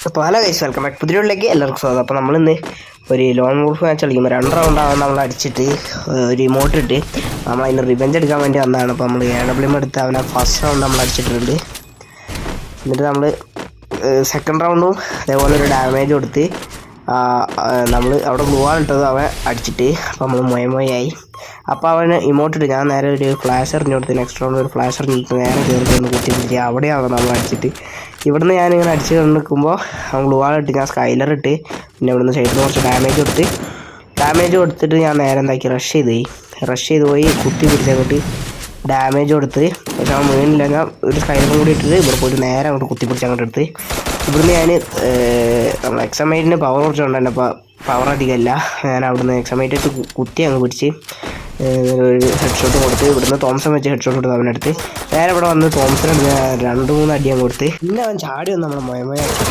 അപ്പോൾ hello guys, welcome back പുതിയയിലേക്ക് എല്ലാവർക്കും സ്വാഗതം. അപ്പോൾ നമ്മളിന്ന് ഒരു ലോൺ വോൾഫ് മാച്ച് കളിക്കുമ്പോൾ 2 റൗണ്ടാകുമ്പോൾ നമ്മൾ അടിച്ചിട്ട് ഒരു ഇമോട്ട് ഇട്ട് നമ്മൾ അതിന് റിവെഞ്ച് എടുക്കാൻ വേണ്ടി വന്നതാണ്. അപ്പോൾ നമ്മൾ AWM എടുത്ത് അവനെ ഫസ്റ്റ് റൗണ്ട് നമ്മൾ അടിച്ചിട്ടുണ്ട്. എന്നിട്ട് നമ്മൾ സെക്കൻഡ് റൗണ്ടും അതേപോലെ ഒരു ഡാമേജ് കൊടുത്ത് നമ്മൾ അവിടെ ഗ്ലൂവാൾ ഇട്ടത് അവൻ അടിച്ചിട്ട് അപ്പോൾ നമ്മൾ മൊയയായി. അപ്പോൾ അവന് ഇമോട്ടിട്ട് ഞാൻ നേരെ ഒരു ഫ്ലാഷ് എറിഞ്ഞു കൊടുത്ത് നെക്സ്റ്റ് റൗണ്ട് ഒരു ഫ്ലാഷ് എറിഞ്ഞിട്ട് നേരെ കയറി ഒന്ന് കുത്തി പിടിച്ച് അവിടെയാണ് നമ്മൾ അടിച്ചിട്ട്. ഇവിടുന്ന് ഞാനിങ്ങനെ അടിച്ച് നിൽക്കുമ്പോൾ അവൻ ഗ്ലൂവാൾ ഇട്ട് ഞാൻ സ്കൈലർ ഇട്ട് പിന്നെ ഇവിടുന്ന് സൈഡിൽ കുറച്ച് ഡാമേജ് കൊടുത്തിട്ട് ഞാൻ നേരെ എന്താക്കി റഷ് ചെയ്ത് പോയി കുത്തി പിടിച്ചങ്ങോട്ട് ഡാമേജ് കൊടുത്ത്. പക്ഷെ അവൻ വീണില്ല. ഞാൻ ഒരു സ്കൈലറും കൂടി ഇട്ടിട്ട് ഇവിടെ പോയിട്ട് നേരെ അങ്ങോട്ട് കുത്തി പിടിച്ച് അങ്ങോട്ട് എടുത്ത്. ഇവിടുന്ന് ഞാൻ നമ്മൾ എക്സമൈറ്റിന് പവർ കുറച്ചുകൊണ്ടുതന്നെ അപ്പോൾ പവർ അധികമല്ല. ഞാൻ അവിടുന്ന് എക്സമൈറ്റ് വെച്ച് കുത്തി അങ്ങ് പിടിച്ച് ഒരു ഹെഡ് ഷോട്ട് കൊടുത്ത് ഇവിടുന്ന് തോംസൺ വെച്ച് ഹെഡ് ഷോട്ട് കൊടുത്ത് അവനെടുത്ത് നേരെ ഇവിടെ വന്ന് തോംസൺ എടുത്ത് 2-3 അടി അങ്ങ് കൊടുത്ത് പിന്നെ അവൻ ചാടി വന്ന് നമ്മളെ മൊയയാക്കി.